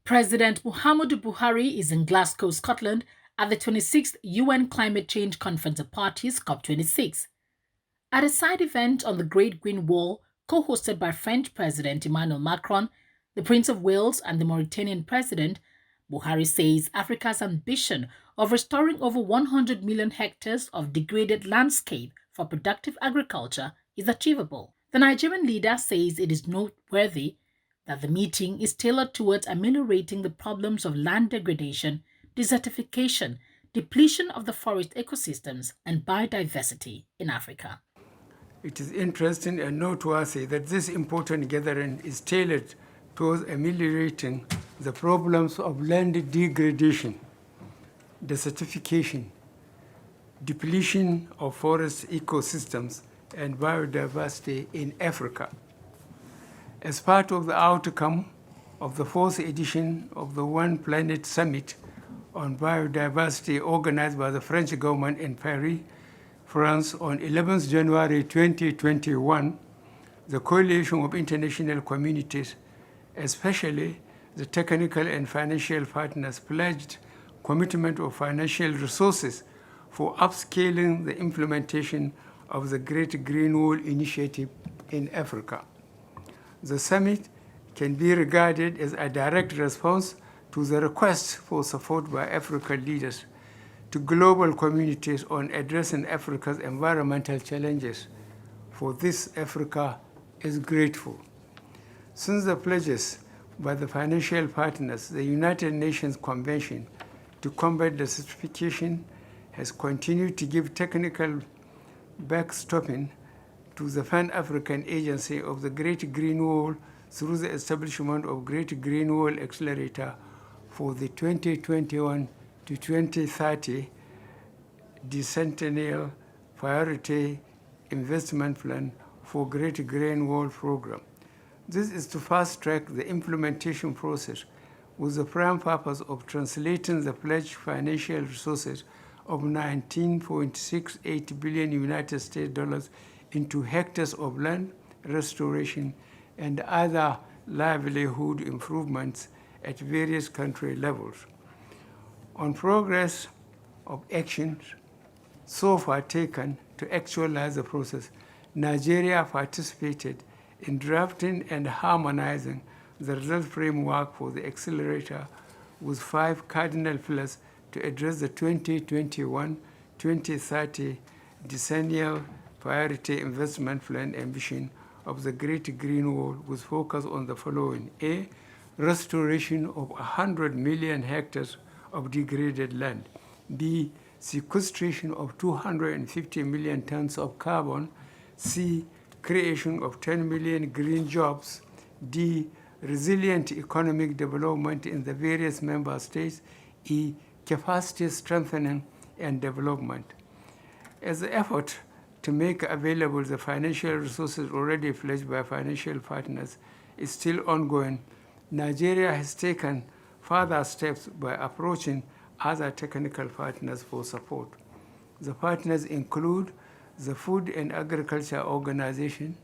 President Muhammadu Buhari is in Glasgow, Scotland at the 26th UN Climate Change Conference of Parties COP26. At a side event on the Great Green Wall, co-hosted by French President Emmanuel Macron, the Prince of Wales and the Mauritanian President, Buhari says Africa's ambition of restoring over 100 million hectares of degraded landscape for productive agriculture is achievable. The Nigerian leader says it is noteworthy that the meeting is tailored towards ameliorating the problems of land degradation, desertification, depletion of the forest ecosystems, and biodiversity in Africa. It is interesting and noteworthy that this important gathering is tailored towards ameliorating the problems of land degradation, desertification, depletion of forest ecosystems, and biodiversity in Africa. As part of the outcome of the fourth edition of the One Planet Summit on Biodiversity organized by the French government in Paris, France on 11th January 2021, the coalition of international communities, especially the technical and financial partners, pledged commitment of financial resources for upscaling the implementation of the Great Green Wall Initiative in Africa. The summit can be regarded as a direct response to the request for support by African leaders to global communities on addressing Africa's environmental challenges. For this, Africa is grateful. Since the pledges by the financial partners, the United Nations Convention to Combat Desertification has continued to give technical backstopping to the Pan-African Agency of the Great Green Wall through the establishment of Great Green Wall Accelerator for the 2021 to 2030 Decennial Priority Investment Plan for Great Green Wall Program. This is to fast-track the implementation process with the prime purpose of translating the pledged financial resources of 19.68 billion United States dollars into hectares of land restoration and other livelihood improvements at various country levels. On progress of actions so far taken to actualize the process, Nigeria participated in drafting and harmonizing the result framework for the accelerator with 5 cardinal pillars to address the 2021-2030 Decennial Priority Investment Plan ambition of the Great Green Wall, with focus on the following: A, restoration of 100 million hectares of degraded land; B, sequestration of 250 million tons of carbon; C, creation of 10 million green jobs; D, resilient economic development in the various member states; E, capacity strengthening and development. As the effort to make available the financial resources already pledged by financial partners is still ongoing, Nigeria has taken further steps by approaching other technical partners for support. The partners include the Food and Agriculture Organization,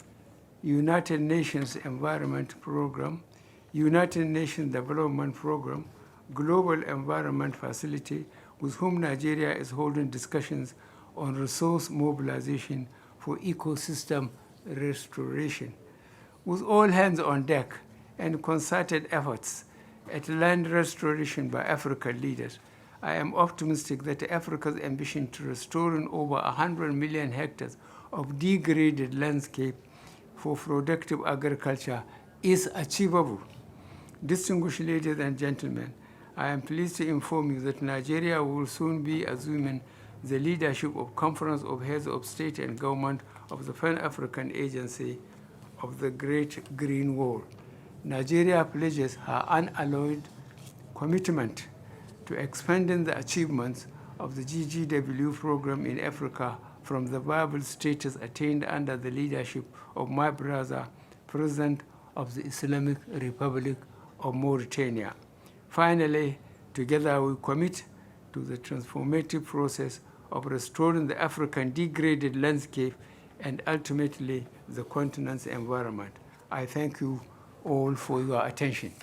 United Nations Environment Program, United Nations Development Program, Global Environment Facility, with whom Nigeria is holding discussions on resource mobilization for ecosystem restoration. With all hands on deck and concerted efforts at land restoration by African leaders, I am optimistic that Africa's ambition to restoring over 100 million hectares of degraded landscape for productive agriculture is achievable. Distinguished ladies and gentlemen, I am pleased to inform you that Nigeria will soon be assuming the leadership of Conference of Heads of State and Government of the Pan-African Agency of the Great Green Wall. Nigeria pledges her unalloyed commitment to expanding the achievements of the GGW program in Africa from the viable status attained under the leadership of my brother, President of the Islamic Republic of Mauritania. Finally, together we commit to the transformative process of restoring the African degraded landscape and ultimately the continent's environment. I thank you all for your attention.